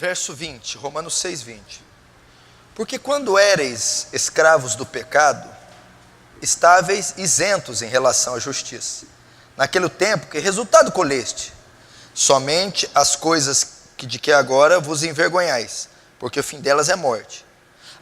verso 20, Romanos 6, 20. Porque quando éreis escravos do pecado, estáveis isentos em relação à justiça. Naquele tempo, que resultado colheste? Somente as coisas de que agora vos envergonhais, porque o fim delas é morte.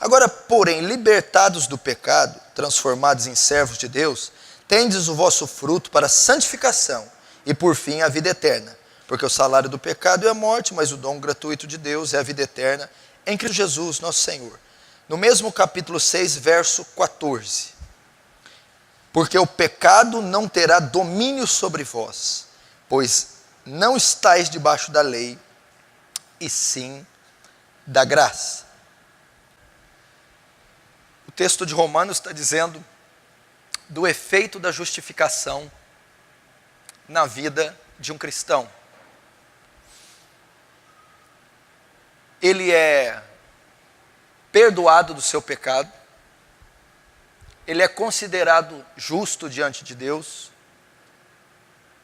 Agora, porém, libertados do pecado, transformados em servos de Deus, tendes o vosso fruto para a santificação e por fim a vida eterna. Porque o salário do pecado é a morte, mas o dom gratuito de Deus é a vida eterna em Cristo Jesus, nosso Senhor. No mesmo capítulo 6, verso 14. Porque o pecado não terá domínio sobre vós, pois não estáis debaixo da lei, e sim da graça. O texto de Romanos está dizendo do efeito da justificação na vida de um cristão. Ele é perdoado do seu pecado, ele é considerado justo diante de Deus,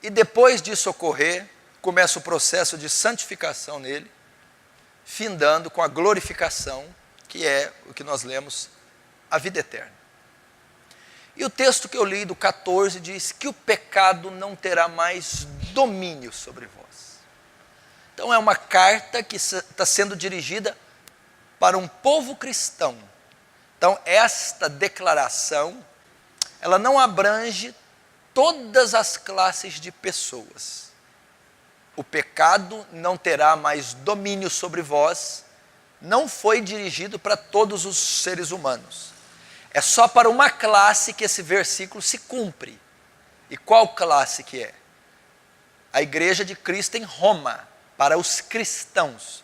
e depois disso ocorrer, começa o processo de santificação nele, findando com a glorificação, que é o que nós lemos, a vida eterna. E o texto que eu li do 14 diz que o pecado não terá mais domínio sobre vós. Então é uma carta que está sendo dirigida para um povo cristão. Então esta declaração, ela não abrange todas as classes de pessoas. O pecado não terá mais domínio sobre vós, não foi dirigido para todos os seres humanos. É só para uma classe que esse versículo se cumpre. E qual classe que é? A igreja de Cristo em Roma, para os cristãos,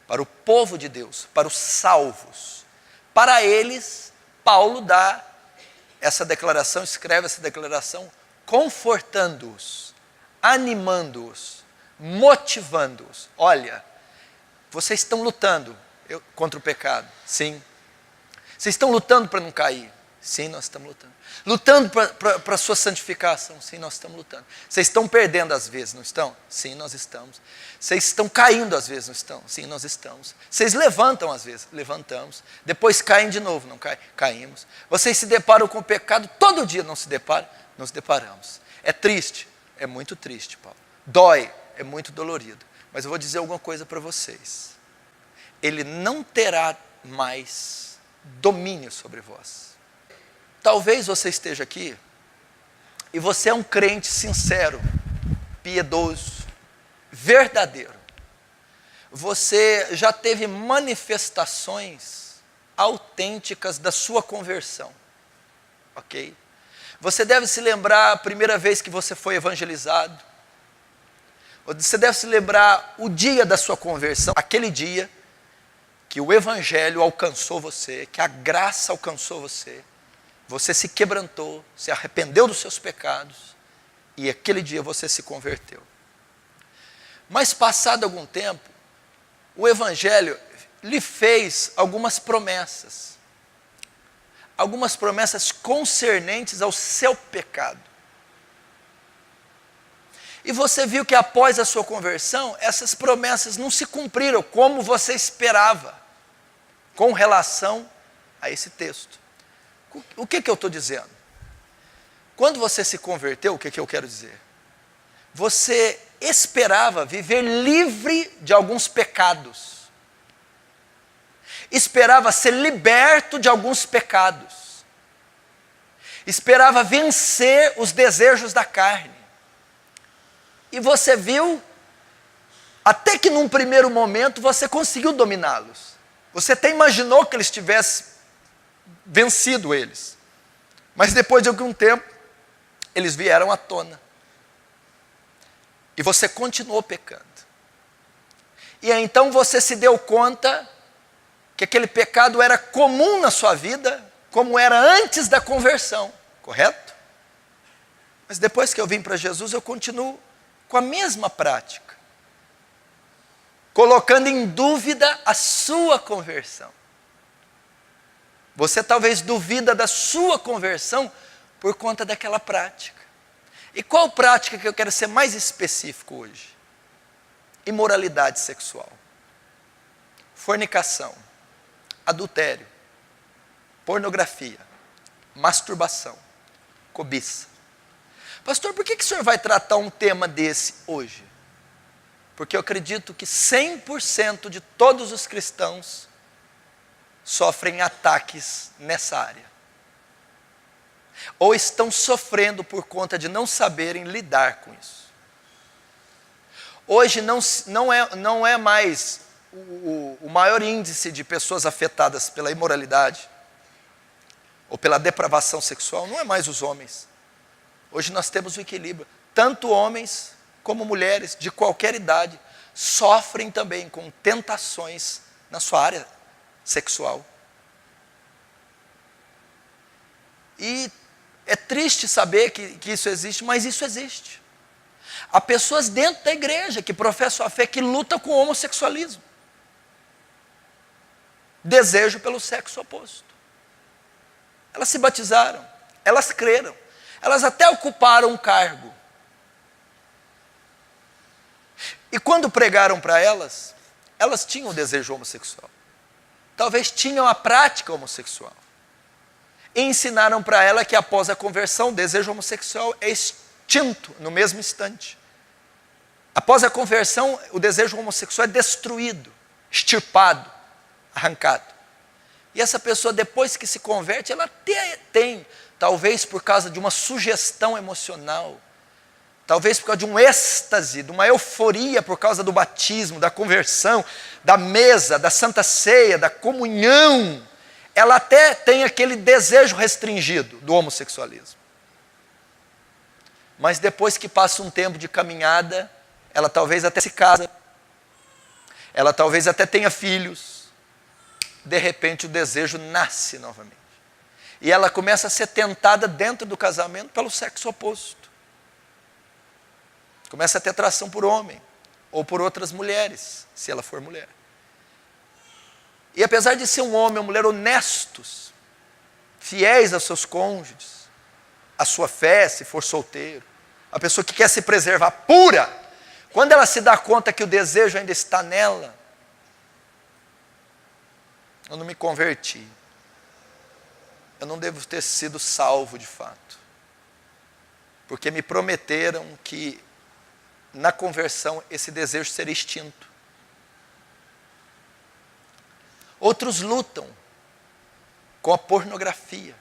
para o povo de Deus, para os salvos. Para eles, Paulo dá essa declaração, escreve essa declaração, confortando-os, animando-os, motivando-os. Olha, vocês estão lutando contra o pecado? Sim. Vocês estão lutando para não cair? Sim, nós estamos lutando. Lutando para a sua santificação? Sim, nós estamos lutando. Vocês estão perdendo às vezes, não estão? Sim, nós estamos. Vocês estão caindo às vezes, não estão? Sim, nós estamos. Vocês levantam às vezes? Levantamos. Depois caem de novo, não caem? Caímos. Vocês se deparam com o pecado todo dia, não se deparam? Nos deparamos. É triste? É muito triste, Paulo. Dói? É muito dolorido. Mas eu vou dizer alguma coisa para vocês. Ele não terá mais domínio sobre vós. Talvez você esteja aqui e você é um crente sincero, piedoso, verdadeiro. Você já teve manifestações autênticas da sua conversão, ok? Você deve se lembrar a primeira vez que você foi evangelizado. Você deve se lembrar o dia da sua conversão, aquele dia que o evangelho alcançou você, que a graça alcançou você. Você se quebrantou, se arrependeu dos seus pecados e aquele dia você se converteu. Mas passado algum tempo, o evangelho lhe fez algumas promessas concernentes ao seu pecado. E você viu que após a sua conversão, essas promessas não se cumpriram como você esperava, com relação a esse texto. O que eu estou dizendo? Quando você se converteu, o que eu quero dizer? Você esperava viver livre de alguns pecados. Esperava ser liberto de alguns pecados. Esperava vencer os desejos da carne. E você viu, até que num primeiro momento você conseguiu dominá-los. Você até imaginou que eles tivessem vencido eles. Mas depois de algum tempo, eles vieram à tona. E você continuou pecando. E aí, então você se deu conta que aquele pecado era comum na sua vida, como era antes da conversão, correto? Mas depois que eu vim para Jesus, eu continuo com a mesma prática, colocando em dúvida a sua conversão. Você talvez duvida da sua conversão por conta daquela prática. E qual prática que eu quero ser mais específico hoje? Imoralidade sexual. fornicação, adultério, pornografia, masturbação, cobiça. Pastor, por que o senhor vai tratar um tema desse hoje? Porque eu acredito que 100% de todos os cristãos sofrem ataques nessa área. Ou estão sofrendo por conta de não saberem lidar com isso. Hoje não é mais o maior índice de pessoas afetadas pela imoralidade ou pela depravação sexual, não é mais os homens. Hoje nós temos o equilíbrio. Tanto homens como mulheres de qualquer idade sofrem também com tentações na sua área sexual. E é triste saber que isso existe, mas isso existe. Há pessoas dentro da igreja que professam a fé que lutam com o homossexualismo. Desejo pelo sexo oposto. Elas se batizaram, elas creram, elas até ocuparam um cargo. E quando pregaram para elas, elas tinham o desejo homossexual. Talvez tinham a prática homossexual. E ensinaram para ela que após a conversão, o desejo homossexual é extinto no mesmo instante. Após a conversão, o desejo homossexual é destruído, extirpado, arrancado. E essa pessoa, depois que se converte, ela tem, talvez por causa de uma sugestão emocional, talvez por causa de um êxtase, de uma euforia por causa do batismo, da conversão, da mesa, da santa ceia, da comunhão, ela até tem aquele desejo restringido do homossexualismo. Mas depois que passa um tempo de caminhada, ela talvez até se casa, ela talvez até tenha filhos, de repente o desejo nasce novamente. E ela começa a ser tentada dentro do casamento pelo sexo oposto. Começa a ter atração por homem, ou por outras mulheres, se ela for mulher. E apesar de ser um homem ou mulher honestos, fiéis aos seus cônjuges, à sua fé, se for solteiro, a pessoa que quer se preservar pura, quando ela se dá conta que o desejo ainda está nela, eu não me converti. Eu não devo ter sido salvo de fato. Porque me prometeram que na conversão esse desejo seria extinto. Outros lutam com a pornografia.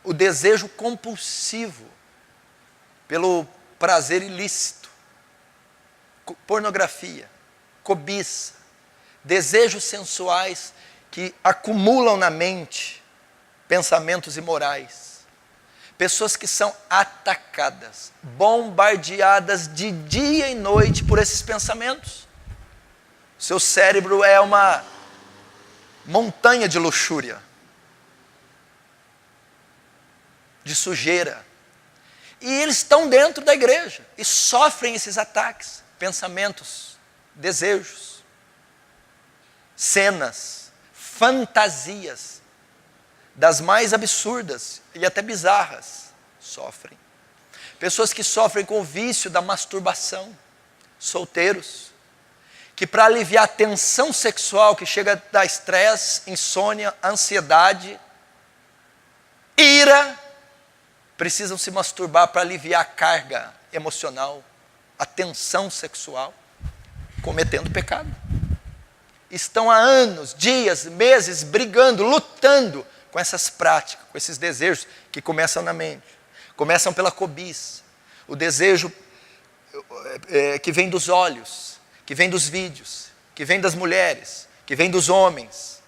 O desejo compulsivo pelo prazer ilícito. Pornografia, cobiça, desejos sensuais que acumulam na mente pensamentos imorais. Pessoas que são atacadas, bombardeadas de dia e noite por esses pensamentos. Seu cérebro é uma montanha de luxúria, de sujeira. E eles estão dentro da igreja e sofrem esses ataques, pensamentos, desejos, cenas, fantasias, das mais absurdas e até bizarras, sofrem. Pessoas que sofrem com o vício da masturbação, solteiros, que para aliviar a tensão sexual que chega a dar estresse, insônia, ansiedade, ira, precisam se masturbar para aliviar a carga emocional, a tensão sexual, cometendo pecado. Estão há anos, dias, meses brigando, lutando com essas práticas, com esses desejos que começam na mente. Começam pela cobiça, o desejo que vem dos olhos, que vem dos vídeos, que vem das mulheres, que vem dos homens.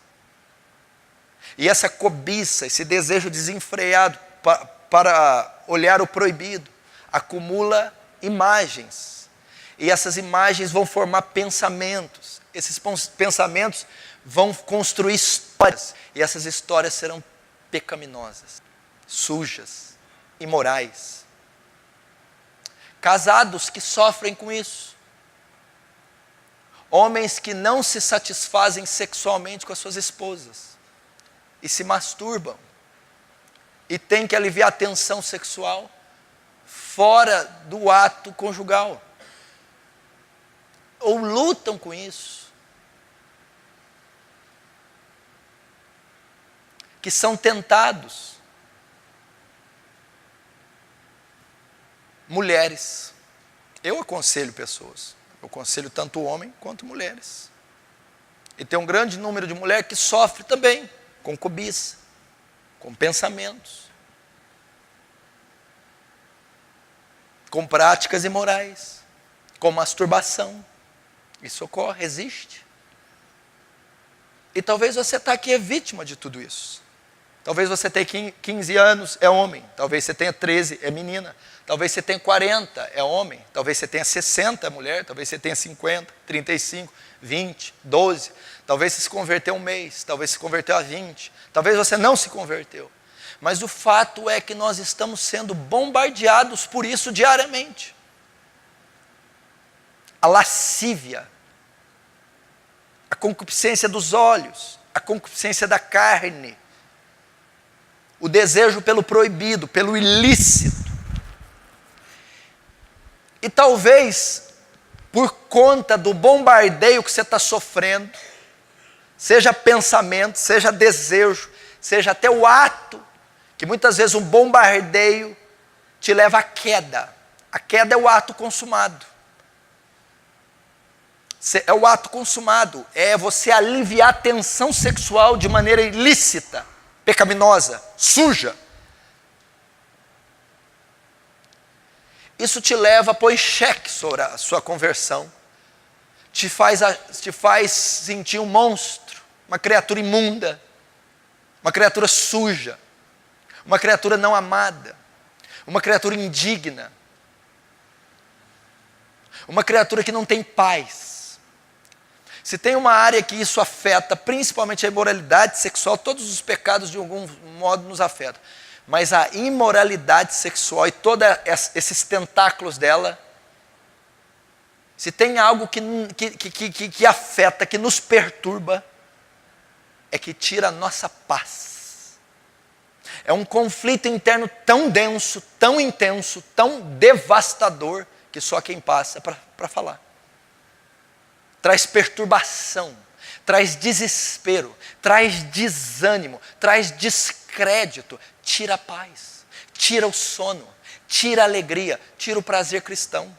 E essa cobiça, esse desejo desenfreado para olhar o proibido, acumula imagens. E essas imagens vão formar pensamentos. Esses pensamentos vão construir histórias. E essas histórias serão pecaminosas, sujas, imorais. Casados que sofrem com isso. Homens que não se satisfazem sexualmente com as suas esposas e se masturbam e têm que aliviar a tensão sexual fora do ato conjugal. Ou lutam com isso, que são tentados. Mulheres. Eu aconselho pessoas. Eu aconselho tanto homem quanto mulheres. E tem um grande número de mulheres que sofre também com cobiça, com pensamentos, com práticas imorais, com masturbação. Isso ocorre, existe. E talvez você está aqui é vítima de tudo isso. Talvez você tenha 15 anos, é homem. Talvez você tenha 13, é menina. Talvez você tenha 40, é homem. Talvez você tenha 60, é mulher. Talvez você tenha 50, 35, 20, 12. Talvez você se converteu um mês. Talvez se converteu a 20. Talvez você não se converteu. Mas o fato é que nós estamos sendo bombardeados por isso diariamente. A lascívia, a concupiscência dos olhos, a concupiscência da carne, o desejo pelo proibido, pelo ilícito. E talvez, por conta do bombardeio que você está sofrendo, seja pensamento, seja desejo, seja até o ato, que muitas vezes um bombardeio te leva à queda. A queda é o ato consumado. É o ato consumado, é você aliviar a tensão sexual de maneira ilícita, pecaminosa, suja. Isso te leva a pôr em xeque a sua conversão, te faz sentir um monstro, uma criatura imunda, uma criatura suja, uma criatura não amada, uma criatura indigna, uma criatura que não tem paz. Se tem uma área que isso afeta, principalmente a imoralidade sexual, todos os pecados de algum modo nos afetam. Mas a imoralidade sexual e todos esses tentáculos dela, se tem algo que afeta, que nos perturba, é que tira a nossa paz. É um conflito interno tão denso, tão intenso, tão devastador, que só quem passa para falar. Traz perturbação, traz desespero, traz desânimo, traz descrédito, tira a paz, tira o sono, tira a alegria, tira o prazer cristão,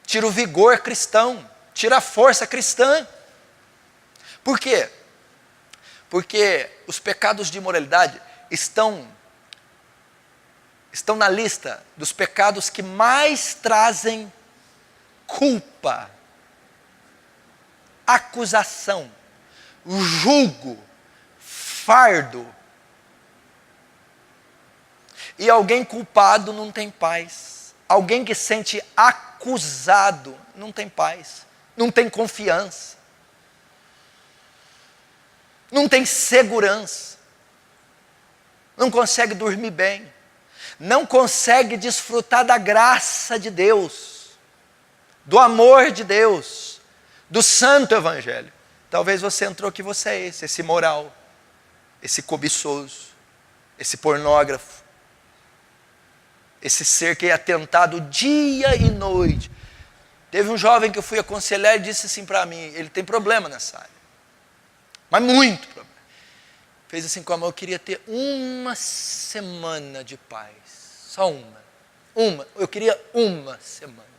tira o vigor cristão, tira a força cristã. Por quê? Porque os pecados de imoralidade estão na lista dos pecados que mais trazem culpa, acusação, julgo, fardo. E alguém culpado não tem paz. Alguém que sente acusado não tem paz, não tem confiança, não tem segurança, não consegue dormir bem, não consegue desfrutar da graça de Deus, do amor de Deus, do santo evangelho. Talvez você entrou que você é esse imoral, esse cobiçoso, esse pornógrafo, esse ser que é atentado dia e noite. Teve um jovem que eu fui aconselhar e disse assim para mim, ele tem problema nessa área, mas muito problema. Fez assim com a mão, eu queria ter uma semana de paz, só uma, eu queria uma semana.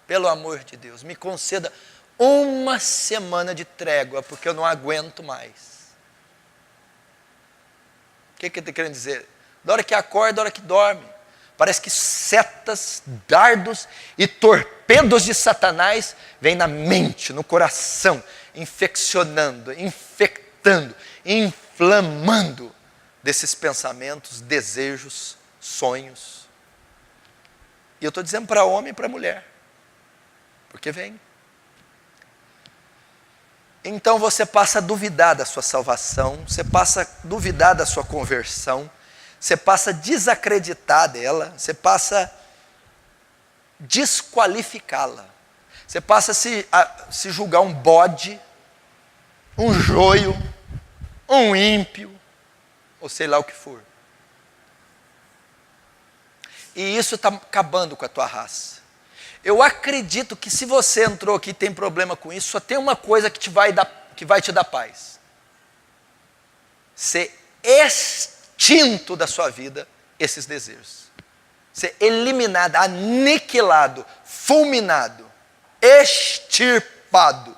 Pelo amor de Deus, me conceda uma semana de trégua, porque eu não aguento mais. O que ele está querendo dizer? Da hora que acorda, da hora que dorme. Parece que setas, dardos e torpedos de Satanás vêm na mente, no coração, infeccionando, infectando, inflamando desses pensamentos, desejos, sonhos. E eu estou dizendo para homem e para mulher, porque vem. Então você passa a duvidar da sua salvação, você passa a duvidar da sua conversão, você passa a desacreditar dela, você passa a desqualificá-la, você passa a se julgar um bode, um joio, um ímpio, ou sei lá o que for. E isso está acabando com a tua raça. Eu acredito que se você entrou aqui e tem problema com isso, só tem uma coisa que vai te dar paz. ser extinto da sua vida esses desejos. Ser eliminado, aniquilado, fulminado, extirpado.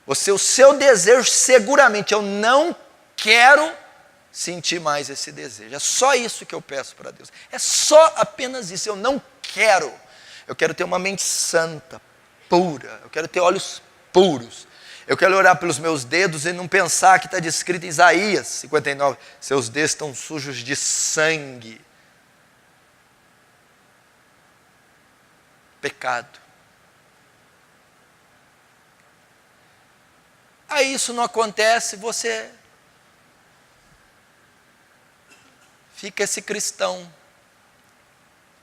O seu desejo, seguramente, eu não quero sentir mais esse desejo. É só isso que eu peço para Deus. É só apenas isso. Eu não quero. Eu quero ter uma mente santa, pura. Eu quero ter olhos puros. Eu quero orar pelos meus dedos e não pensar que está descrito em Isaías 59. Seus dedos estão sujos de sangue. Pecado. Aí isso não acontece, você fica esse cristão.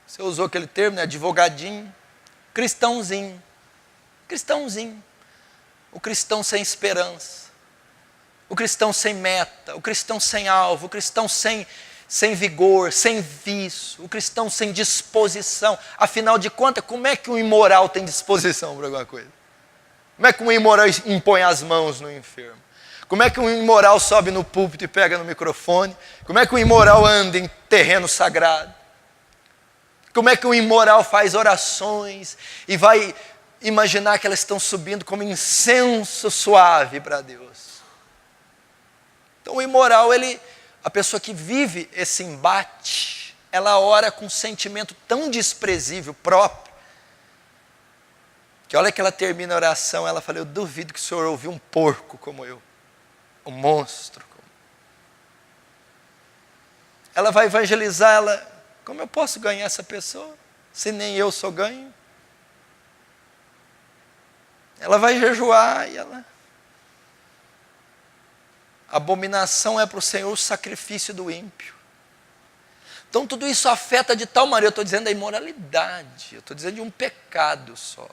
Você usou aquele termo, né? Advogadinho. Cristãozinho. Cristãozinho. O cristão sem esperança. O cristão sem meta. O cristão sem alvo. O cristão sem vigor, sem vício. O cristão sem disposição. Afinal de contas, como é que um imoral tem disposição para alguma coisa? Como é que um imoral impõe as mãos no enfermo? Como é que um imoral sobe no púlpito e pega no microfone? Como é que um imoral anda em terreno sagrado? Como é que um imoral faz orações e vai imaginar que elas estão subindo como incenso suave para Deus? Então o imoral, a pessoa que vive esse embate, ela ora com um sentimento tão desprezível próprio, que a hora que ela termina a oração, ela fala, eu duvido que o Senhor ouviu um porco como eu, um monstro. Ela vai evangelizar, como eu posso ganhar essa pessoa, se nem eu sou ganho? Ela vai jejuar e abominação é para o Senhor o sacrifício do ímpio. Então tudo isso afeta de tal maneira, eu estou dizendo da imoralidade, eu estou dizendo de um pecado só.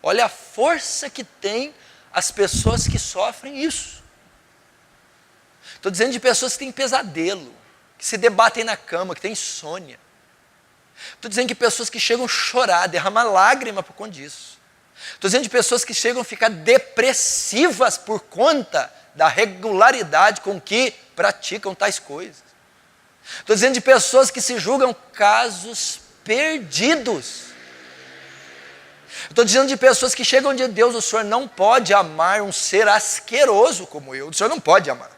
Olha a força que tem as pessoas que sofrem isso. Estou dizendo de pessoas que têm pesadelo, que se debatem na cama, que têm insônia. Estou dizendo de pessoas que chegam a chorar, derramar lágrima por conta disso. Estou dizendo de pessoas que chegam a ficar depressivas por conta da regularidade com que praticam tais coisas. Estou dizendo de pessoas que se julgam casos perdidos. Estou dizendo de pessoas que chegam de Deus, o Senhor não pode amar um ser asqueroso como eu. O Senhor não pode amar.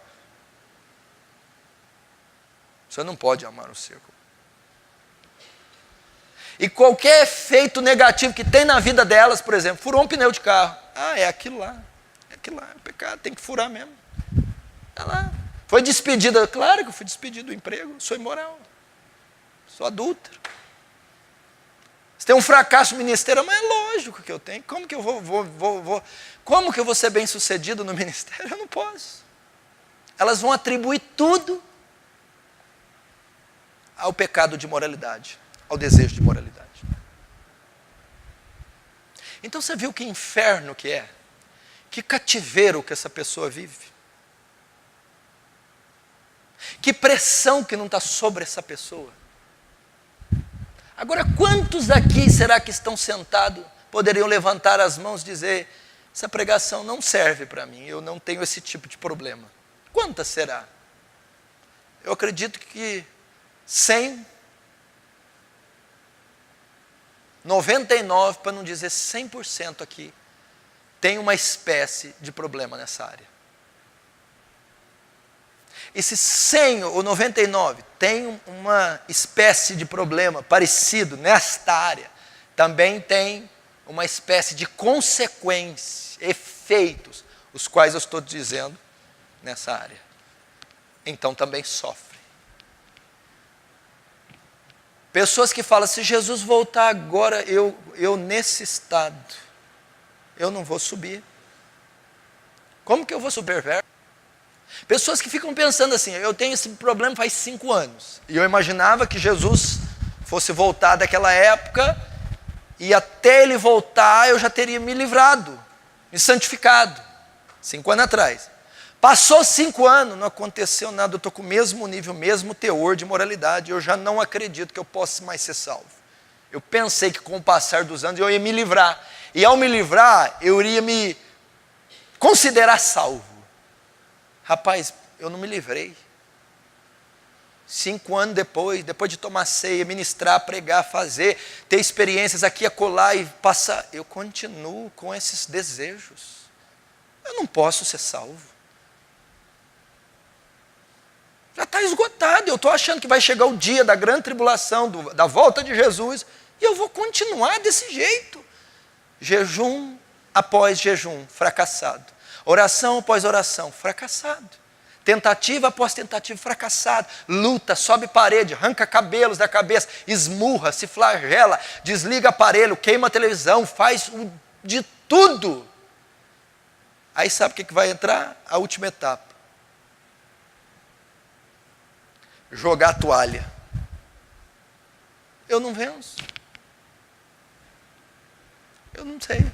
O Senhor não pode amar um ser como eu. E qualquer efeito negativo que tem na vida delas, por exemplo, furou um pneu de carro. É aquilo lá. É aquilo lá, é pecado, tem que furar mesmo. Está lá. Foi despedida, claro que eu fui despedido do emprego, sou imoral. Sou adúltero. Se tem um fracasso ministerial, mas é lógico que eu tenho. Como que eu como que eu vou ser bem sucedido no ministério? Eu não posso. Elas vão atribuir tudo ao pecado de moralidade, ao desejo de moralidade. Então você viu que inferno que é? Que cativeiro que essa pessoa vive? Que pressão que não está sobre essa pessoa? Agora, quantos aqui será que estão sentados, poderiam levantar as mãos e dizer, essa pregação não serve para mim, eu não tenho esse tipo de problema? Quantas será? Eu acredito que 100, 99, para não dizer 100% aqui, tem uma espécie de problema nessa área. E se 100 ou 99 tem uma espécie de problema parecido nesta área, também tem uma espécie de consequência, efeitos, os quais eu estou dizendo nessa área. Então também sofre. Pessoas que falam, se Jesus voltar agora, eu nesse estado, eu não vou subir. Como que eu vou subir? Pessoas que ficam pensando assim, eu tenho esse problema faz 5 anos. E eu imaginava que Jesus fosse voltar daquela época, e até ele voltar eu já teria me livrado, me santificado. 5 anos atrás. Passou 5 anos, não aconteceu nada, eu estou com o mesmo nível, o mesmo teor de moralidade, eu já não acredito que eu possa mais ser salvo. Eu pensei que com o passar dos anos eu ia me livrar. E ao me livrar, eu iria me considerar salvo. Rapaz, eu não me livrei. 5 anos depois de tomar ceia, ministrar, pregar, fazer, ter experiências aqui e acolá e passar, eu continuo com esses desejos. Eu não posso ser salvo. Já está esgotado, eu estou achando que vai chegar o dia da grande tribulação, da volta de Jesus, e eu vou continuar desse jeito. Jejum após jejum, fracassado. Oração após oração, fracassado. Tentativa após tentativa, fracassado. Luta, sobe parede, arranca cabelos da cabeça, esmurra, se flagela, desliga aparelho, queima a televisão, faz de tudo. Aí sabe o que vai entrar? A última etapa. Jogar a toalha. Eu não venço. Eu não sei.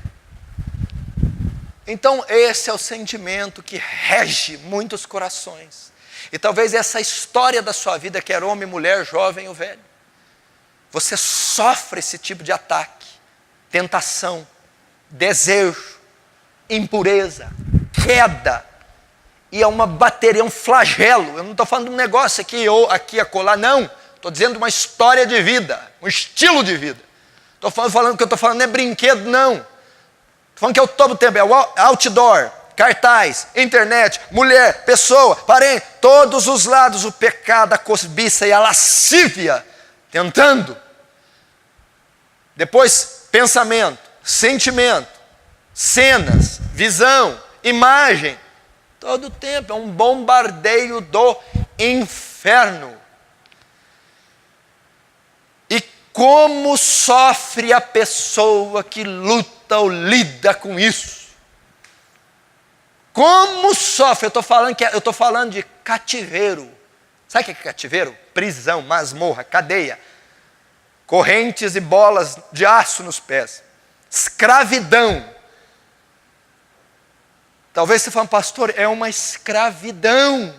Então esse é o sentimento que rege muitos corações. E talvez essa história da sua vida, quer homem, mulher, jovem ou velho, você sofre esse tipo de ataque, tentação, desejo, impureza, queda, e é uma bateria, um flagelo. Eu não estou falando de um negócio aqui ou aqui acolá, não. Estou dizendo uma história de vida, um estilo de vida. Estou falando que eu estou falando não é brinquedo, não. Falando que é o todo o tempo, é o outdoor, cartaz, internet, mulher, pessoa, parente, todos os lados, o pecado, a cobiça e a lascívia, tentando. Depois, pensamento, sentimento, cenas, visão, imagem, todo o tempo, é um bombardeio do inferno. E como sofre a pessoa que luta ou lida com isso? Como sofre? Eu estou falando de cativeiro. Sabe o que é cativeiro? Prisão, masmorra, cadeia, correntes e bolas de aço nos pés, escravidão. Talvez você fale, pastor, é uma escravidão.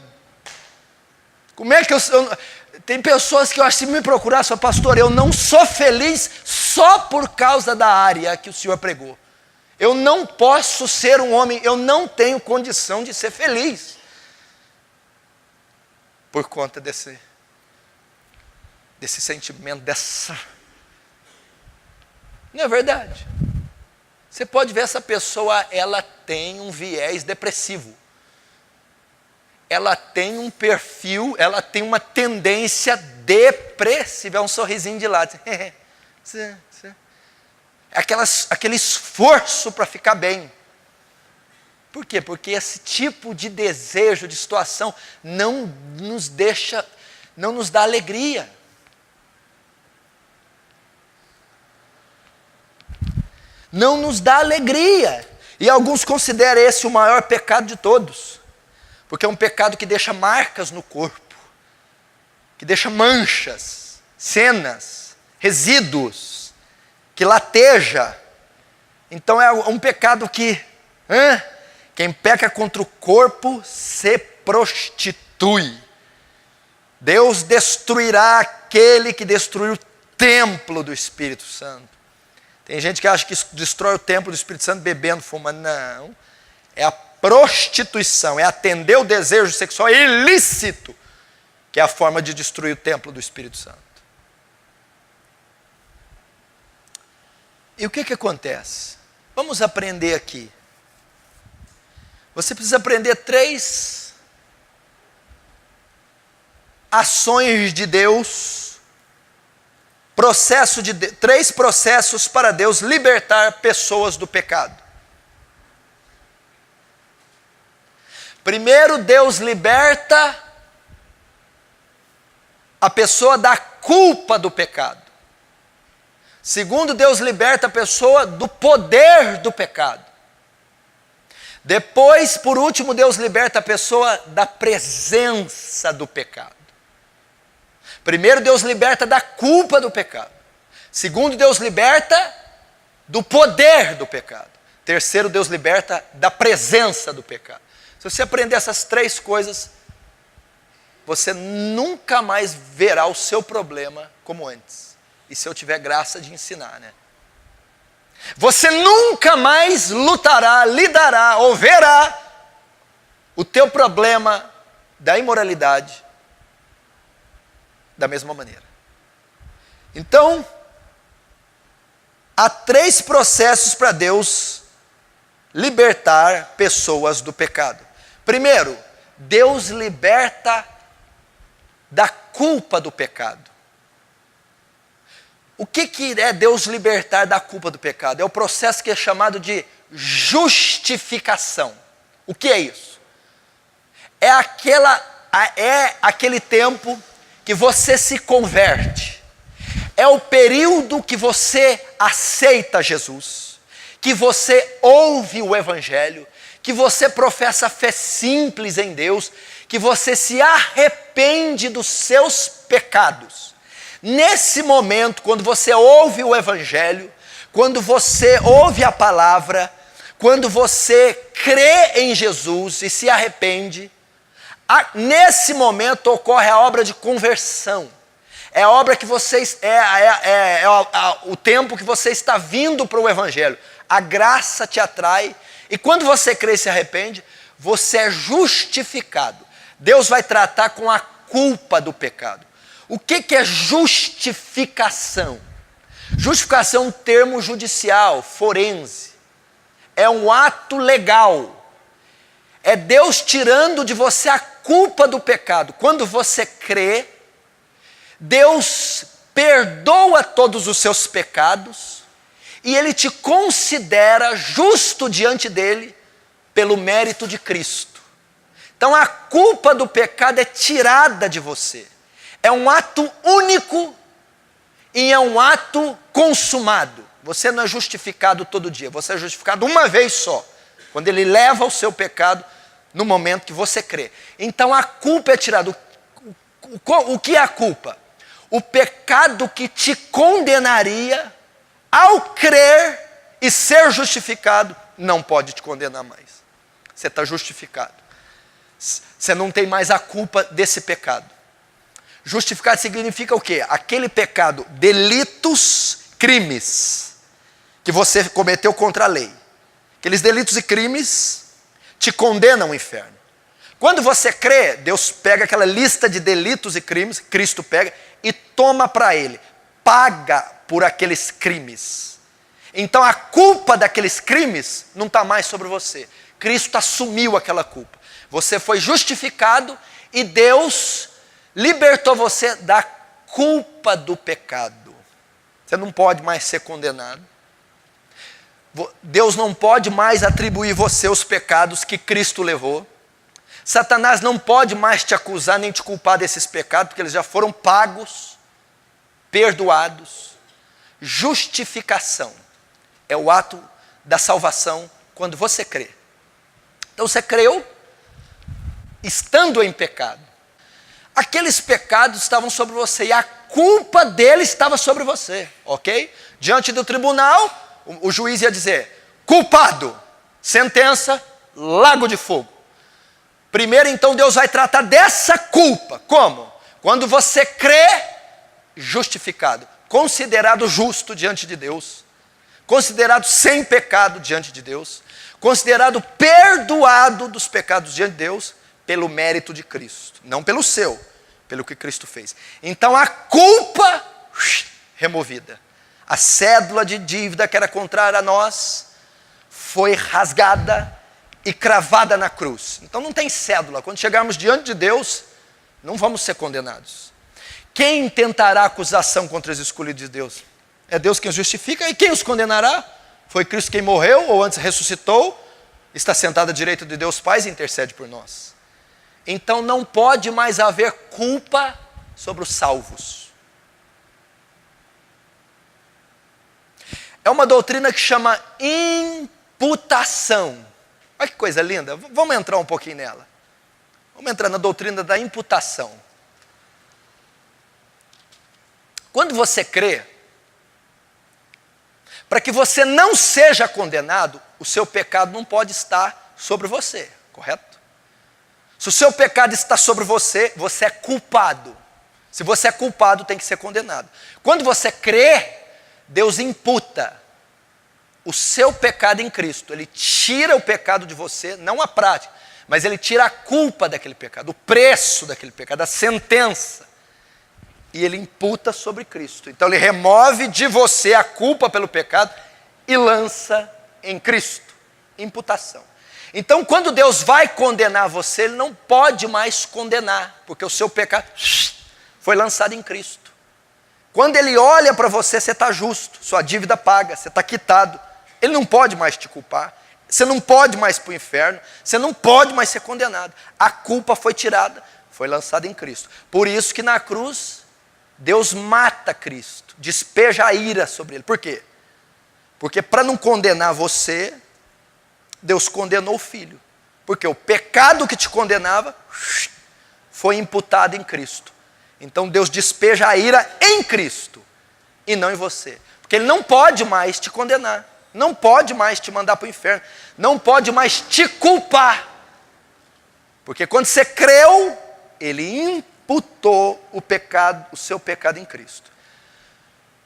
Como é que tem pessoas que eu acho que se me procurar, só pastor, eu não sou feliz só por causa da área que o Senhor pregou. Eu não posso ser um homem, eu não tenho condição de ser feliz. Por conta desse sentimento, Não é verdade? Você pode ver essa pessoa, ela tem um viés depressivo. Ela tem um perfil, ela tem uma tendência depressiva. É um sorrisinho de lado. É aquele esforço para ficar bem. Por quê? Porque esse tipo de desejo, de situação, não nos dá alegria. Não nos dá alegria. E alguns consideram esse o maior pecado de todos. Porque é um pecado que deixa marcas no corpo. Que deixa manchas, cenas, resíduos. Que lateja. Então é um pecado que... Quem peca contra o corpo se prostitui. Deus destruirá aquele que destruiu o templo do Espírito Santo. Tem gente que acha que destrói o templo do Espírito Santo bebendo, fumando. Não. É a prostituição, é atender o desejo sexual ilícito, que é a forma de destruir o templo do Espírito Santo. E o que acontece? Vamos aprender aqui. Você precisa aprender 3 ações de Deus, 3 processos para Deus libertar pessoas do pecado. Primeiro, Deus liberta a pessoa da culpa do pecado. Segundo, Deus liberta a pessoa do poder do pecado. Depois, por último, Deus liberta a pessoa da presença do pecado. Primeiro, Deus liberta da culpa do pecado. Segundo, Deus liberta do poder do pecado. Terceiro, Deus liberta da presença do pecado. Se você aprender essas 3 coisas, você nunca mais verá o seu problema como antes. E se eu tiver graça de ensinar, né? Você nunca mais lutará, lidará ou verá o teu problema da imoralidade da mesma maneira. Então, há 3 processos para Deus libertar pessoas do pecado. Primeiro, Deus liberta da culpa do pecado. O que é Deus libertar da culpa do pecado? É o processo que é chamado de justificação. O que é isso? É aquele tempo que você se converte. É o período que você aceita Jesus, que você ouve o Evangelho, que você professa fé simples em Deus, que você se arrepende dos seus pecados. Nesse momento, quando você ouve o Evangelho, quando você ouve a palavra, quando você crê em Jesus e se arrepende, nesse momento ocorre a obra de conversão. É a obra que vocês o tempo que você está vindo para o Evangelho. A graça te atrai e quando você crê e se arrepende, você é justificado. Deus vai tratar com a culpa do pecado. O que é justificação? Justificação é um termo judicial, forense. É um ato legal. É Deus tirando de você a culpa do pecado. Quando você crê, Deus perdoa todos os seus pecados e Ele te considera justo diante dEle pelo mérito de Cristo. Então a culpa do pecado é tirada de você. É um ato único e é um ato consumado. Você não é justificado todo dia, você é justificado uma vez só, quando Ele leva o seu pecado no momento que você crê. Então a culpa é tirada. O que é a culpa? O pecado que te condenaria, ao crer e ser justificado, não pode te condenar mais. Você está justificado. Você não tem mais a culpa desse pecado. Justificado significa o quê? Aquele pecado, delitos, crimes, que você cometeu contra a lei. Aqueles delitos e crimes te condenam ao inferno. Quando você crê, Deus pega aquela lista de delitos e crimes, Cristo pega e toma para Ele, paga por aqueles crimes. Então a culpa daqueles crimes não está mais sobre você. Cristo assumiu aquela culpa. Você foi justificado e Deus libertou você da culpa do pecado. Você não pode mais ser condenado. Deus não pode mais atribuir você os pecados que Cristo levou. Satanás não pode mais te acusar nem te culpar desses pecados, porque eles já foram pagos, perdoados. Justificação é o ato da salvação quando você crê. Então você creu, estando em pecado. Aqueles pecados estavam sobre você e a culpa deles estava sobre você, ok? Diante do tribunal, o juiz ia dizer, culpado, sentença, lago de fogo. Primeiro, então, Deus vai tratar dessa culpa. Como? Quando você crê, justificado, considerado justo diante de Deus, considerado sem pecado diante de Deus, considerado perdoado dos pecados diante de Deus, pelo mérito de Cristo, não pelo seu, pelo que Cristo fez. Então a culpa removida, a cédula de dívida que era contrária a nós, foi rasgada e cravada na cruz. Então não tem cédula. Quando chegarmos diante de Deus, não vamos ser condenados. Quem tentará acusação contra os escolhidos de Deus? É Deus quem os justifica. E quem os condenará? Foi Cristo quem morreu, ou antes ressuscitou, está sentado à direita de Deus Pai e intercede por nós. Então não pode mais haver culpa sobre os salvos. É uma doutrina que chama imputação. Olha que coisa linda, vamos entrar um pouquinho nela. Vamos entrar na doutrina da imputação. Quando você crê, para que você não seja condenado, o seu pecado não pode estar sobre você, correto? Se o seu pecado está sobre você, você é culpado. Se você é culpado, tem que ser condenado. Quando você crê, Deus imputa o seu pecado em Cristo. Ele tira o pecado de você, não a prática, mas ele tira a culpa daquele pecado, o preço daquele pecado, a sentença. E ele imputa sobre Cristo. Então ele remove de você a culpa pelo pecado e lança em Cristo. Imputação. Então quando Deus vai condenar você, Ele não pode mais condenar, porque o seu pecado foi lançado em Cristo. Quando Ele olha para você, você está justo, sua dívida paga, você está quitado. Ele não pode mais te culpar, você não pode mais para o inferno, você não pode mais ser condenado. A culpa foi tirada, foi lançada em Cristo. Por isso que na cruz, Deus mata Cristo, despeja a ira sobre Ele. Por quê? Porque para não condenar você, Deus condenou o Filho. Porque o pecado que te condenava foi imputado em Cristo. Então Deus despeja a ira em Cristo e não em você. Porque Ele não pode mais te condenar, não pode mais te mandar para o inferno, não pode mais te culpar. Porque quando você creu, Ele imputou o pecado, o seu pecado em Cristo.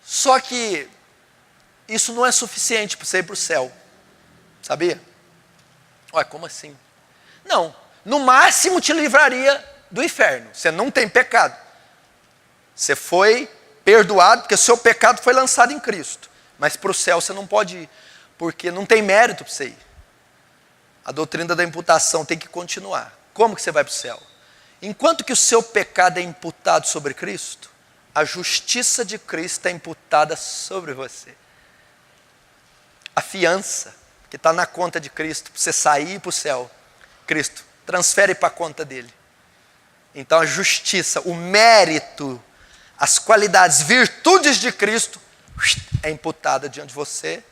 Só que isso não é suficiente para você ir para o céu. Sabia? Ué, como assim? Não, no máximo te livraria do inferno. Você não tem pecado. Você foi perdoado porque o seu pecado foi lançado em Cristo. Mas para o céu você não pode ir, porque não tem mérito para você ir. A doutrina da imputação tem que continuar. Como que você vai para o céu? Enquanto que o seu pecado é imputado sobre Cristo, a justiça de Cristo é imputada sobre você. A fiança que está na conta de Cristo, para você sair para o céu, Cristo transfere para a conta dele. Então a justiça, o mérito, as qualidades, virtudes de Cristo é imputada diante de você.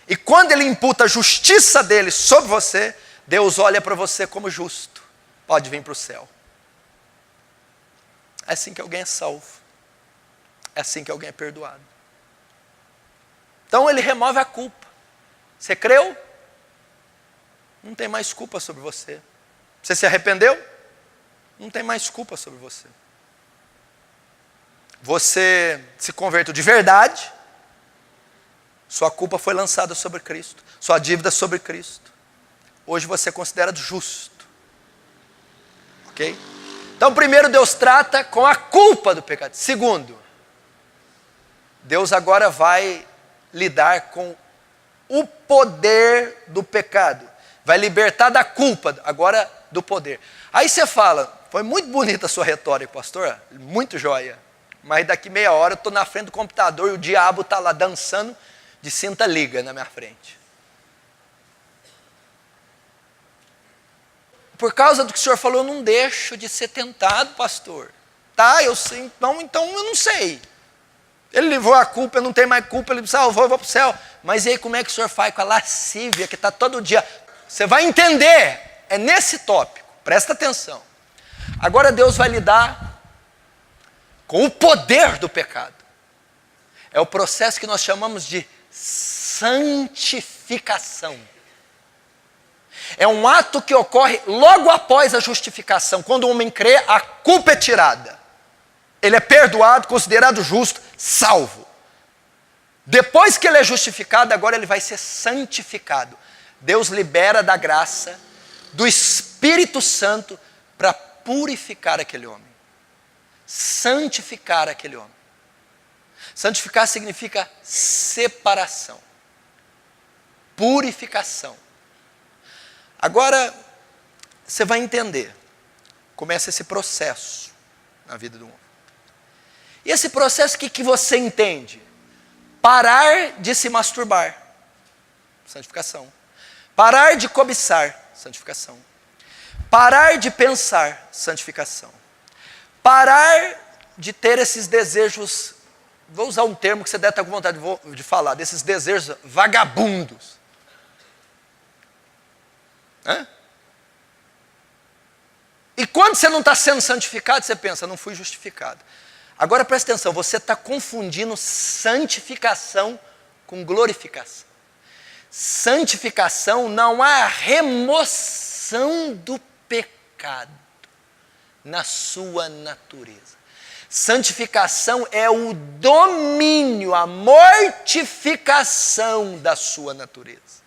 E quando Ele imputa a justiça dele sobre você, Deus olha para você como justo. Pode vir para o céu. É assim que alguém é salvo. É assim que alguém é perdoado. Então Ele remove a culpa. Você creu? Não tem mais culpa sobre você. Você se arrependeu? Não tem mais culpa sobre você. Você se converteu de verdade? Sua culpa foi lançada sobre Cristo. Sua dívida sobre Cristo. Hoje você é considerado justo. Ok? Então, primeiro, Deus trata com a culpa do pecado. Segundo, Deus agora vai lidar com o poder do pecado. Vai libertar da culpa, agora do poder. Aí você fala, foi muito bonita a sua retórica, pastor, muito joia. Mas daqui meia hora eu estou na frente do computador e o diabo está lá dançando de cinta liga na minha frente. Por causa do que o senhor falou, eu não deixo de ser tentado, pastor. Tá, eu sei, então eu não sei. Ele livrou a culpa, eu não tenho mais culpa, ele me salvou, eu vou para o céu. Mas e aí como é que o senhor faz com a lascívia que está todo dia? Você vai entender, é nesse tópico, presta atenção. Agora Deus vai lidar com o poder do pecado. É o processo que nós chamamos de santificação. É um ato que ocorre logo após a justificação. Quando o homem crê, a culpa é tirada. Ele é perdoado, considerado justo, salvo. Depois que ele é justificado, agora ele vai ser santificado. Deus libera da graça, do Espírito Santo, para purificar aquele homem. Santificar aquele homem. Santificar significa separação. Purificação. Agora, você vai entender. Começa esse processo na vida do homem. E esse processo, o que você entende? Parar de se masturbar. Santificação. Parar de cobiçar. Santificação. Parar de pensar. Santificação. Parar de ter esses desejos, vou usar um termo que você deve estar com vontade de falar, desses desejos vagabundos. Hã? E quando você não está sendo santificado, você pensa, não fui justificado. Agora presta atenção, você está confundindo santificação com glorificação. Santificação não há remoção do pecado na sua natureza. Santificação é o domínio, a mortificação da sua natureza.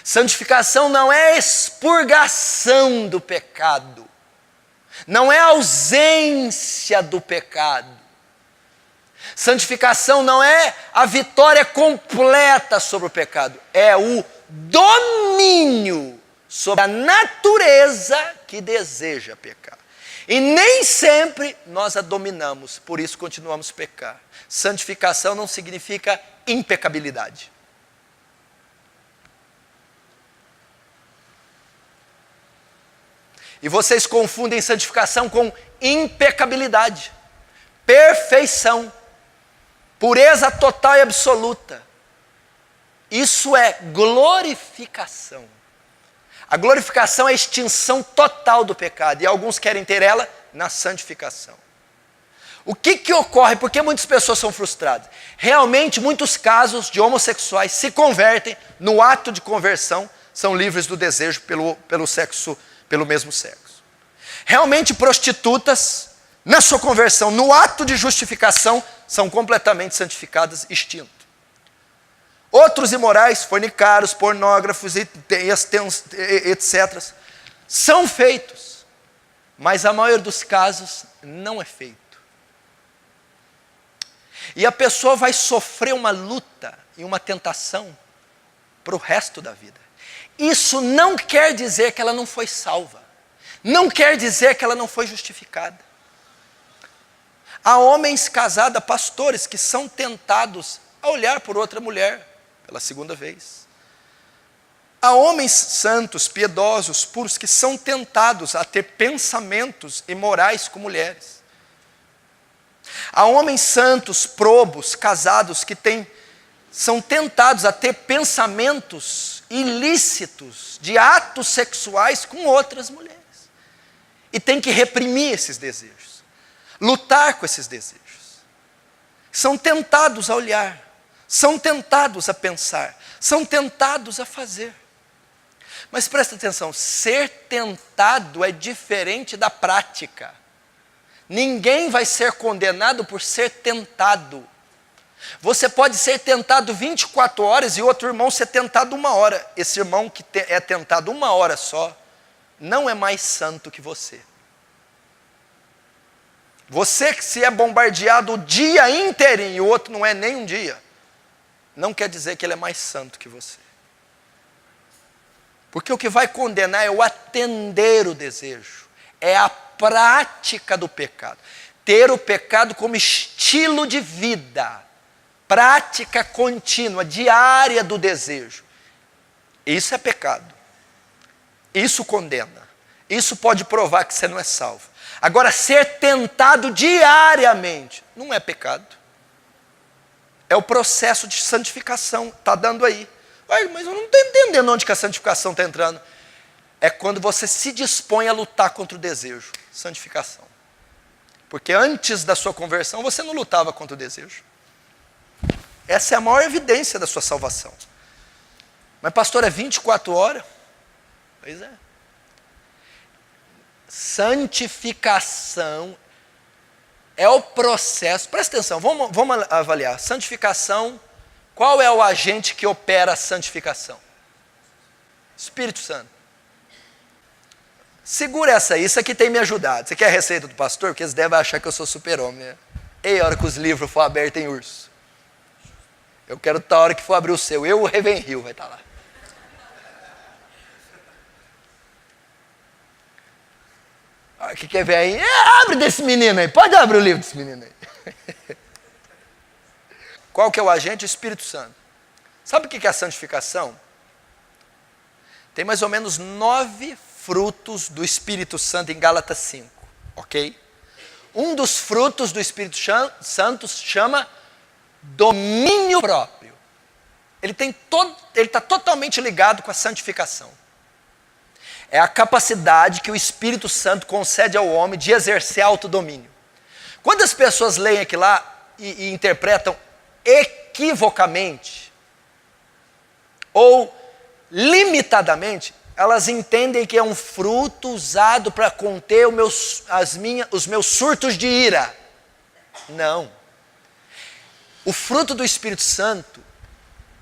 Santificação não é expurgação do pecado, não é ausência do pecado. Santificação não é a vitória completa sobre o pecado, é o domínio sobre a natureza que deseja pecar. E nem sempre nós a dominamos, por isso continuamos a pecar. Santificação não significa impecabilidade. E vocês confundem santificação com impecabilidade, perfeição, pureza total e absoluta. Isso é glorificação. A glorificação é a extinção total do pecado, e alguns querem ter ela na santificação. O que ocorre? Por que muitas pessoas são frustradas? Realmente, muitos casos de homossexuais se convertem, no ato de conversão, são livres do desejo pelo mesmo sexo. Realmente, prostitutas, na sua conversão, no ato de justificação, são completamente santificadas, extintas. Outros imorais, fornicários, pornógrafos, etc., são feitos, mas a maioria dos casos não é feito. E a pessoa vai sofrer uma luta e uma tentação para o resto da vida. Isso não quer dizer que ela não foi salva, não quer dizer que ela não foi justificada. Há homens casados, pastores, que são tentados a olhar por outra mulher pela segunda vez. Há homens santos, piedosos, puros, que são tentados a ter pensamentos imorais com mulheres. Há homens santos, probos, casados, que são tentados a ter pensamentos ilícitos de atos sexuais com outras mulheres. E tem que reprimir esses desejos, lutar com esses desejos. São tentados a olhar, são tentados a pensar, são tentados a fazer. Mas presta atenção, ser tentado é diferente da prática. Ninguém vai ser condenado por ser tentado. Você pode ser tentado 24 horas e outro irmão ser tentado 1 hora. Esse irmão que é tentado 1 hora só, não é mais santo que você. Você que se é bombardeado o dia inteirinho e o outro não é nem um dia, não quer dizer que ele é mais santo que você. Porque o que vai condenar é o atender o desejo, é a prática do pecado. Ter o pecado como estilo de vida, prática contínua, diária do desejo. Isso é pecado. Isso condena. Isso pode provar que você não é salvo. Agora, ser tentado diariamente não é pecado. É o processo de santificação, está dando aí. Mas eu não estou entendendo onde que a santificação está entrando. É quando você se dispõe a lutar contra o desejo. Santificação. Porque antes da sua conversão, você não lutava contra o desejo. Essa é a maior evidência da sua salvação. Mas pastor, é 24 horas? Pois é. Santificação é o processo. Presta atenção, vamos avaliar. Santificação, qual é o agente que opera a santificação? Espírito Santo. Segura essa aí, isso aqui tem me ajudado. Você quer a receita do pastor? Porque eles devem achar que eu sou super-homem, né? Ei, a hora que os livros for abertos em urso. Eu quero a hora que for abrir o seu. O Ravenhill vai estar lá. O que quer ver aí? Abre desse menino aí. Pode abrir o livro desse menino aí. Qual que é o agente? O Espírito Santo. Sabe o que é a santificação? Tem mais ou menos 9 frutos do Espírito Santo em Gálatas 5. Ok? Um dos frutos do Espírito Santo chama domínio próprio. Ele está totalmente ligado com a santificação. É a capacidade que o Espírito Santo concede ao homem de exercer autodomínio. Quando as pessoas leem aquilo lá e interpretam equivocamente ou limitadamente, elas entendem que é um fruto usado para conter os meus surtos de ira. Não. O fruto do Espírito Santo,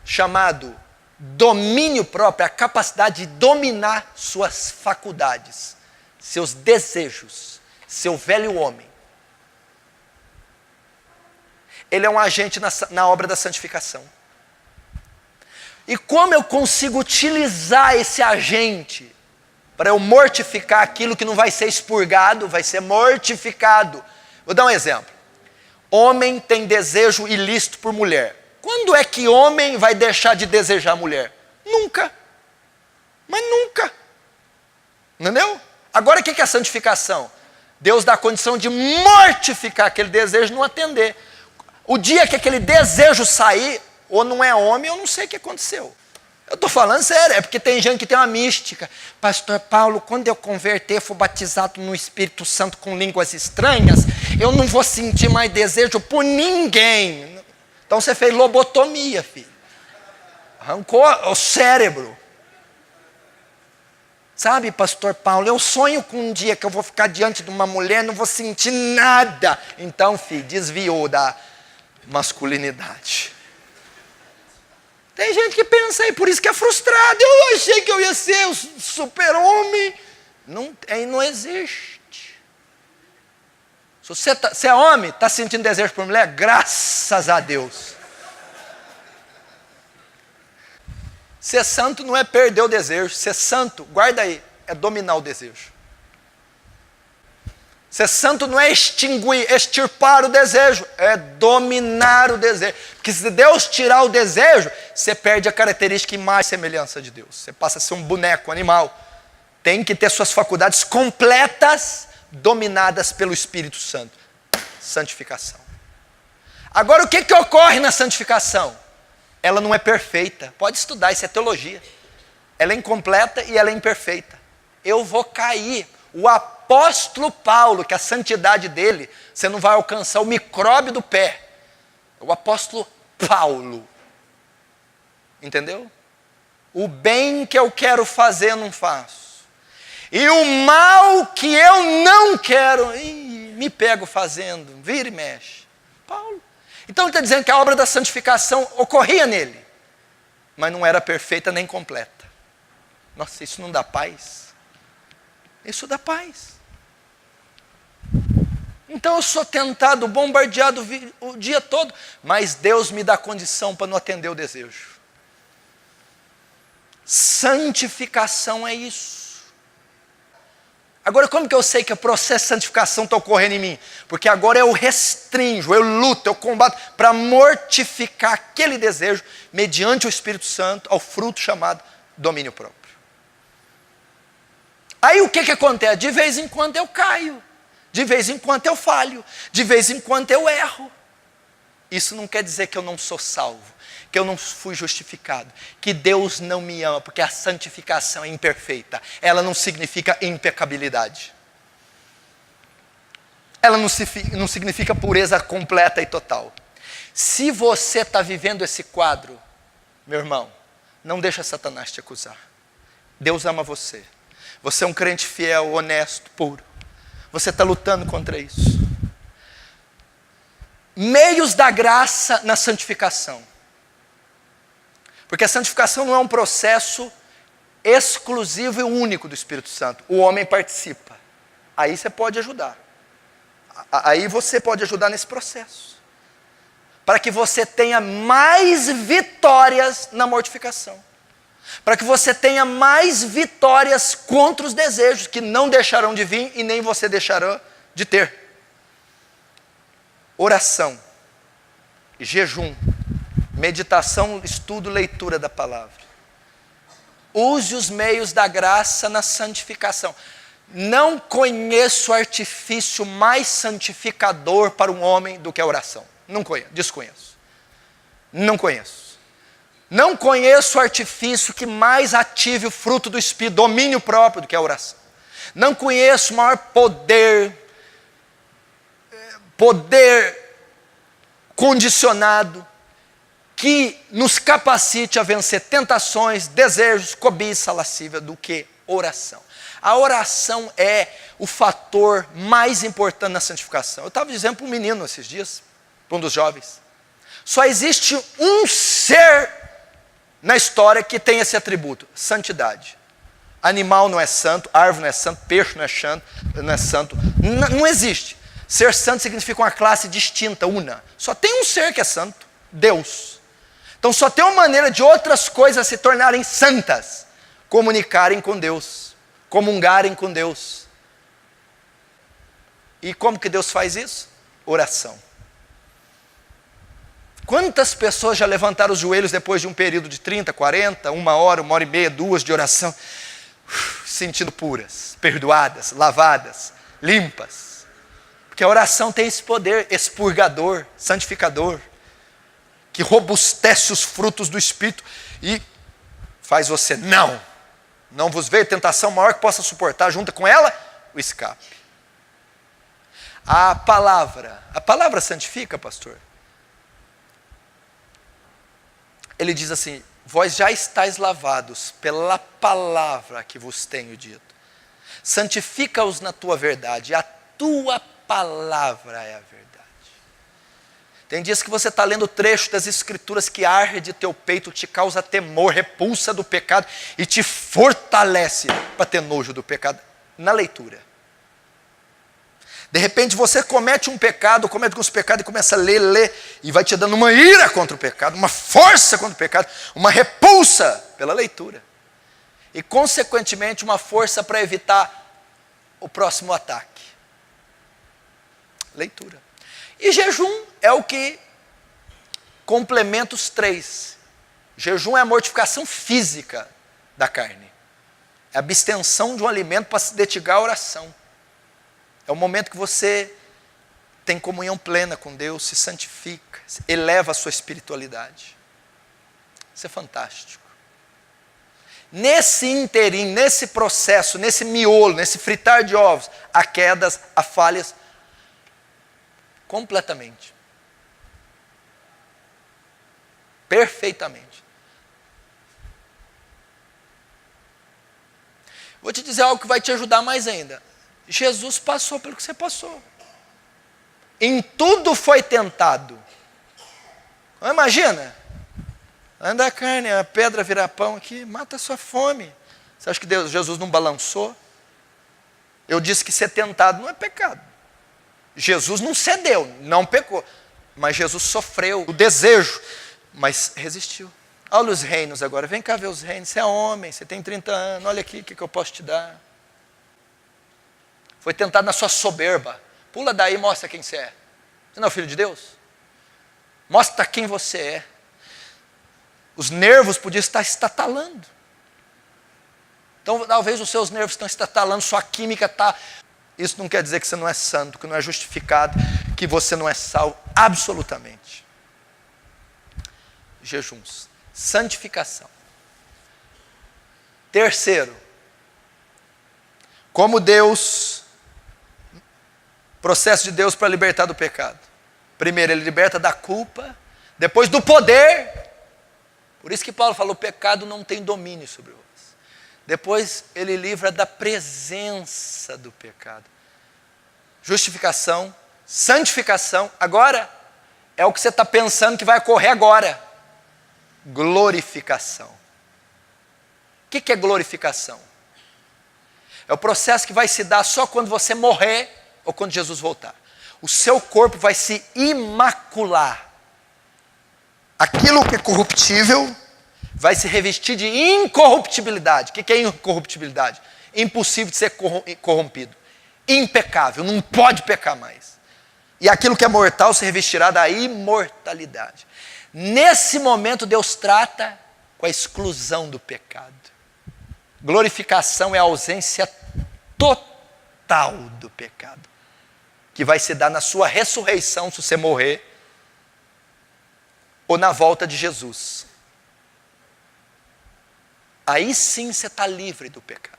chamado Domínio próprio é a capacidade de dominar suas faculdades, seus desejos, seu velho homem. Ele é um agente na obra da santificação. E como eu consigo utilizar esse agente para eu mortificar aquilo que não vai ser expurgado, vai ser mortificado? Vou dar um exemplo. Homem tem desejo ilícito por mulher. Quando é que homem vai deixar de desejar mulher? Nunca. Mas nunca. Entendeu? Agora o que é a santificação? Deus dá a condição de mortificar aquele desejo e não atender. O dia que aquele desejo sair, ou não é homem, eu não sei o que aconteceu. Eu estou falando sério, é porque tem gente que tem uma mística. Pastor Paulo, quando eu converter, for batizado no Espírito Santo com línguas estranhas, eu não vou sentir mais desejo por ninguém. Então você fez lobotomia, filho. Arrancou o cérebro. Sabe, pastor Paulo, eu sonho com um dia que eu vou ficar diante de uma mulher, não vou sentir nada. Então, filho, desviou da masculinidade. Tem gente que pensa aí, por isso que é frustrado. Eu achei que eu ia ser o super-homem. Não existe. Se você é homem, está sentindo desejo por mulher? Graças a Deus. Ser santo não é perder o desejo. Ser santo, guarda aí, é dominar o desejo. Ser santo não é extirpar o desejo, é dominar o desejo. Porque se Deus tirar o desejo, você perde a característica e mais semelhança de Deus. Você passa a ser um boneco, um animal. Tem que ter suas faculdades completas, dominadas pelo Espírito Santo. Santificação. Agora o que ocorre na santificação? Ela não é perfeita. Pode estudar, isso é teologia. Ela é incompleta e ela é imperfeita. Eu vou cair. O apóstolo Paulo, que a santidade dele, você não vai alcançar o micróbio do pé. O apóstolo Paulo. Entendeu? O bem que eu quero fazer, eu não faço. E o mal que eu não quero, me pego fazendo, vira e mexe. Paulo. Então ele está dizendo que a obra da santificação ocorria nele, mas não era perfeita nem completa. Nossa, isso não dá paz. Isso dá paz. Então eu sou tentado, bombardeado o dia todo, mas Deus me dá condição para não atender o desejo. Santificação é isso. Agora, como que eu sei que o processo de santificação está ocorrendo em mim? Porque agora eu restringo, eu luto, eu combato para mortificar aquele desejo mediante o Espírito Santo ao fruto chamado domínio próprio. Aí o que acontece? De vez em quando eu caio, de vez em quando eu falho, de vez em quando eu erro. Isso não quer dizer que eu não sou salvo, que eu não fui justificado, que Deus não me ama, porque a santificação é imperfeita. Ela não significa impecabilidade. Ela não significa pureza completa e total. Se você está vivendo esse quadro, meu irmão, não deixa Satanás te acusar. Deus ama você. Você é um crente fiel, honesto, puro. Você está lutando contra isso. Meios da graça na santificação. Porque a santificação não é um processo exclusivo e único do Espírito Santo. O homem participa. Aí você pode ajudar. Aí você pode ajudar nesse processo. Para que você tenha mais vitórias na mortificação. Para que você tenha mais vitórias contra os desejos que não deixarão de vir e nem você deixará de ter. Oração, jejum, meditação, estudo, leitura da palavra. Use os meios da graça na santificação. Não conheço artifício mais santificador para um homem do que a oração. Não conheço, desconheço. Não conheço. Não conheço artifício que mais ative o fruto do Espírito, domínio próprio, do que a oração. Não conheço maior poder condicionado, que nos capacite a vencer tentações, desejos, cobiça, lascívia, do que oração. A oração é o fator mais importante na santificação. Eu estava dizendo para um menino esses dias, para um dos jovens, só existe um ser na história que tem esse atributo, santidade. Animal não é santo, árvore não é santo, peixe não é santo. Não existe. Ser santo significa uma classe distinta, una. Só tem um ser que é santo, Deus. Então só tem uma maneira de outras coisas se tornarem santas: comunicarem com Deus, comungarem com Deus. E como que Deus faz isso? Oração. Quantas pessoas já levantaram os joelhos depois de um período de 30, 40, 1 hora e meia, 2 de oração, sentindo puras, perdoadas, lavadas, limpas? Porque a oração tem esse poder expurgador, santificador, que robustece os frutos do Espírito e faz você não vos veio tentação maior que possa suportar, junta com ela o escape. A palavra santifica, pastor. Ele diz assim: vós já estáis lavados pela palavra que vos tenho dito. Santifica-os na tua verdade, a tua palavra é a verdade. Tem dias que você está lendo o trecho das Escrituras que arde teu peito, te causa temor, repulsa do pecado e te fortalece para ter nojo do pecado na leitura. De repente você comete um pecado, comete alguns pecados e começa a ler, e vai te dando uma ira contra o pecado, uma força contra o pecado, uma repulsa pela leitura. E consequentemente uma força para evitar o próximo ataque. Leitura. E jejum é o que complementa os três. Jejum é a mortificação física da carne. É a abstenção de um alimento para se dedicar à oração. É o momento que você tem comunhão plena com Deus, se santifica, eleva a sua espiritualidade. Isso é fantástico. Nesse interim, nesse processo, nesse miolo, nesse fritar de ovos, há quedas, há falhas, completamente. Perfeitamente. Vou te dizer algo que vai te ajudar mais ainda. Jesus passou pelo que você passou. Em tudo foi tentado. Não imagina? Anda a carne, a pedra virar pão aqui, mata a sua fome. Você acha que Jesus não balançou? Eu disse que ser tentado não é pecado. Jesus não cedeu, não pecou. Mas Jesus sofreu o desejo, mas resistiu. Olha os reinos agora, vem cá ver os reinos. Você é homem, você tem 30 anos, olha aqui o que eu posso te dar. Foi tentado na sua soberba. Pula daí e mostra quem você é. Você não é o filho de Deus? Mostra quem você é. Os nervos podiam estar estatalando. Então talvez os seus nervos estão estatalando, sua química está... Isso não quer dizer que você não é santo, que não é justificado, que você não é salvo. Absolutamente. Jejuns. Santificação. Terceiro. Como Deus... Processo de Deus para libertar do pecado. Primeiro, Ele liberta da culpa. Depois do poder. Por isso que Paulo falou, o pecado não tem domínio sobre vós. Depois, Ele livra da presença do pecado. Justificação, santificação. Agora, é o que você está pensando que vai ocorrer agora. Glorificação. O que é glorificação? É o processo que vai se dar só quando você morrer ou quando Jesus voltar. O seu corpo vai se imacular. Aquilo que é corruptível vai se revestir de incorruptibilidade. O que é incorruptibilidade? Impossível de ser corrompido. Impecável, não pode pecar mais. E aquilo que é mortal se revestirá da imortalidade. Nesse momento Deus trata com a exclusão do pecado. Glorificação é a ausência total do pecado, que vai se dar na sua ressurreição, se você morrer, ou na volta de Jesus. Aí sim você está livre do pecado.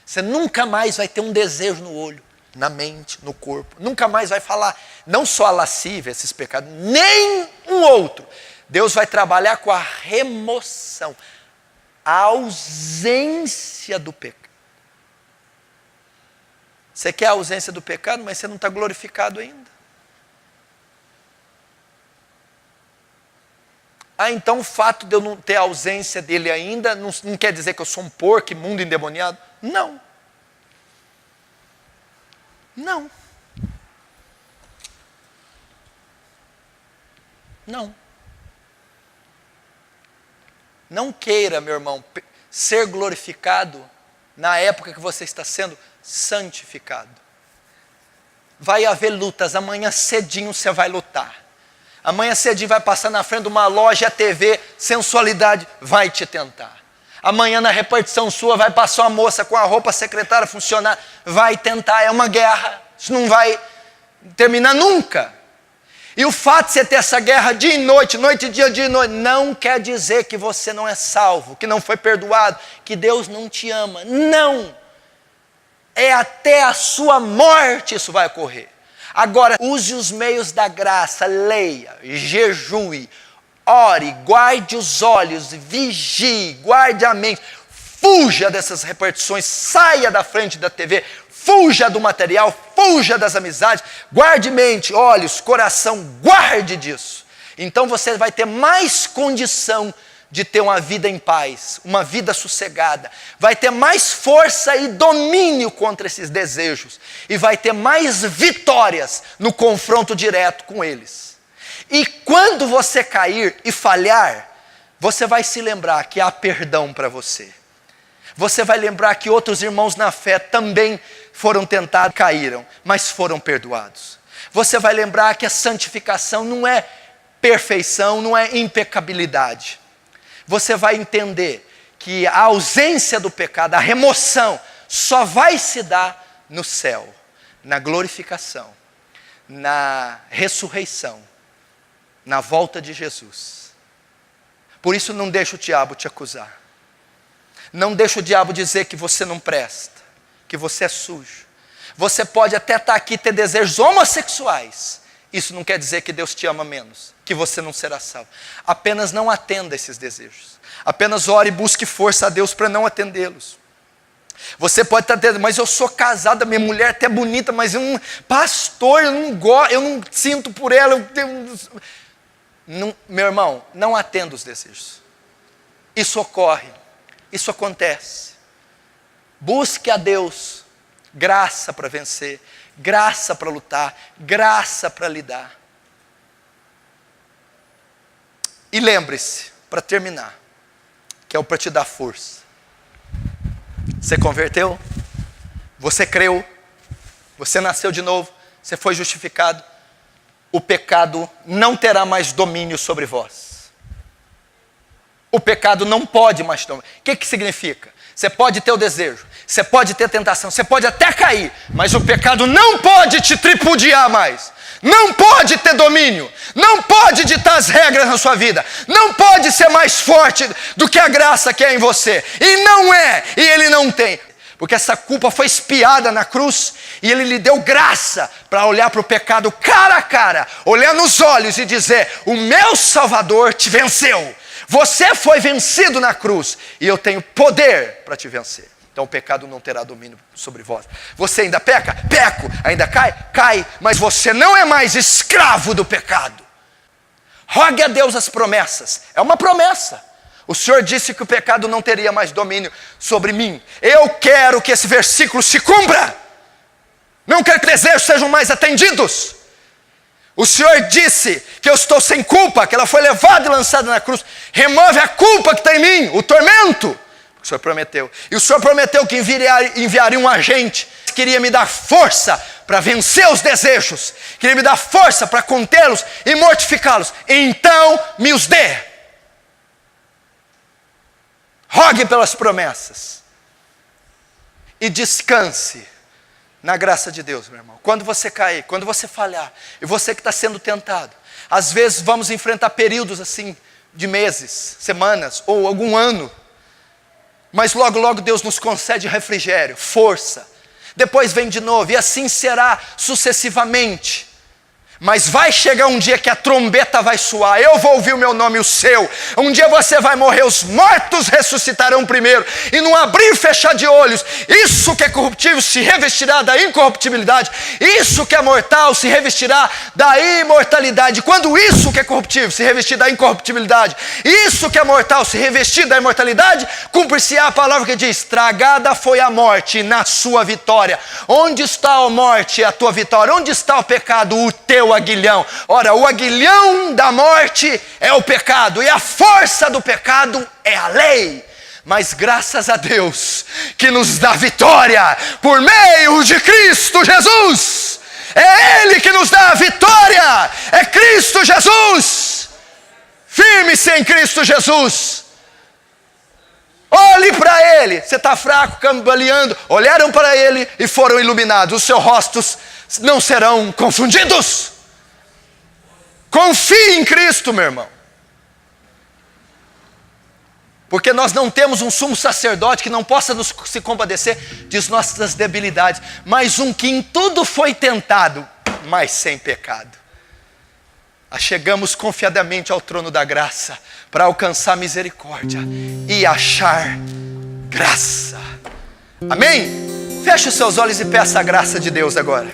Você nunca mais vai ter um desejo no olho, na mente, no corpo. Nunca mais vai falar, não só a lascívia, esses pecados, nem um outro. Deus vai trabalhar com a remoção, a ausência do pecado. Você quer a ausência do pecado, mas você não está glorificado ainda. Ah, então o fato de eu não ter a ausência dele ainda não quer dizer que eu sou um porco, imundo, endemoniado? Não. Não. Não. Não queira, meu irmão, ser glorificado na época que você está sendo santificado. Vai haver lutas, amanhã cedinho você vai lutar. Amanhã cedinho vai passar na frente de uma loja, a TV, sensualidade vai te tentar. Amanhã na repartição sua vai passar uma moça com a roupa secretária funcionar, vai tentar, é uma guerra. Isso não vai terminar nunca. E o fato de você ter essa guerra dia e noite, noite e dia e noite, não quer dizer que você não é salvo, que não foi perdoado, que Deus não te ama. Não! É até a sua morte isso vai ocorrer. Agora, use os meios da graça, leia, jejue, ore, guarde os olhos, vigie, guarde a mente, fuja dessas repartições, saia da frente da TV, fuja do material, fuja das amizades, guarde mente, olhos, coração, guarde disso. Então você vai ter mais condição de ter uma vida em paz, uma vida sossegada, vai ter mais força e domínio contra esses desejos, e vai ter mais vitórias no confronto direto com eles. E quando você cair e falhar, você vai se lembrar que há perdão para você. Você vai lembrar que outros irmãos na fé também foram tentados, caíram, mas foram perdoados. Você vai lembrar que a santificação não é perfeição, não é impecabilidade. Você vai entender que a ausência do pecado, a remoção, só vai se dar no céu, na glorificação, na ressurreição, na volta de Jesus. Por isso não deixa o diabo te acusar. Não deixa o diabo dizer que você não presta, que você é sujo. Você pode até estar aqui e ter desejos homossexuais. Isso não quer dizer que Deus te ama menos, que você não será salvo. Apenas não atenda esses desejos. Apenas ore e busque força a Deus para não atendê-los. Você pode estar dizendo, mas eu sou casada, minha mulher é até bonita, mas pastor, eu não gosto, eu não sinto por ela. Não, meu irmão, não atenda os desejos. Isso ocorre, isso acontece. Busque a Deus graça para vencer, graça para lutar, graça para lidar. E lembre-se, para terminar, que é o para te dar força. Você converteu, você creu, você nasceu de novo, você foi justificado, o pecado não terá mais domínio sobre vós. O pecado não pode mais tomar. O que significa? Você pode ter o desejo, você pode ter tentação, você pode até cair, mas o pecado não pode te tripudiar mais. Não pode ter domínio, não pode ditar as regras na sua vida, não pode ser mais forte do que a graça que é em você. E não é, e ele não tem. Porque essa culpa foi expiada na cruz e ele lhe deu graça para olhar para o pecado cara a cara, olhar nos olhos e dizer, o meu Salvador te venceu. Você foi vencido na cruz e eu tenho poder para te vencer. Então o pecado não terá domínio sobre vós. Você ainda peca? Peco. Ainda cai? Cai. Mas você não é mais escravo do pecado. Rogue a Deus as promessas. É uma promessa. O Senhor disse que o pecado não teria mais domínio sobre mim. Eu quero que esse versículo se cumpra. Não quero que desejos sejam mais atendidos. O Senhor disse que eu estou sem culpa, que ela foi levada e lançada na cruz. Remove a culpa que está em mim, o tormento. O Senhor prometeu. E o Senhor prometeu que enviaria um agente que queria me dar força para vencer os desejos. Queria me dar força para contê-los e mortificá-los. Então me os dê. Rogue pelas promessas. E descanse na graça de Deus, meu irmão. Quando você cair, quando você falhar, e você que está sendo tentado, às vezes vamos enfrentar períodos assim, de meses, semanas, ou algum ano, mas logo, logo Deus nos concede refrigério, força, depois vem de novo, e assim será sucessivamente. Mas vai chegar um dia que a trombeta vai soar, eu vou ouvir o meu nome e o seu. Um dia você vai morrer, os mortos ressuscitarão primeiro. E num abrir e fechar de olhos, isso que é corruptível se revestirá da incorruptibilidade. Isso que é mortal se revestirá da imortalidade. Quando isso que é corruptível se revestir da incorruptibilidade, isso que é mortal se revestir da imortalidade, cumprir-se-á a palavra que diz: tragada foi a morte na sua vitória. Onde está a morte, a tua vitória? Onde está o pecado, o teu aguilhão? Ora, o aguilhão da morte é o pecado, e a força do pecado é a lei. Mas graças a Deus que nos dá vitória por meio de Cristo Jesus. É Ele que nos dá a vitória, é Cristo Jesus. Firme-se em Cristo Jesus. Olhe para Ele. Você está fraco, cambaleando. Olharam para Ele e foram iluminados. Os seus rostos não serão confundidos. Confie em Cristo, meu irmão. Porque nós não temos um sumo sacerdote que não possa se compadecer de nossas debilidades, mas um que em tudo foi tentado, mas sem pecado. Achegamos confiadamente ao trono da graça para alcançar misericórdia e achar graça. Amém? Feche os seus olhos e peça a graça de Deus agora.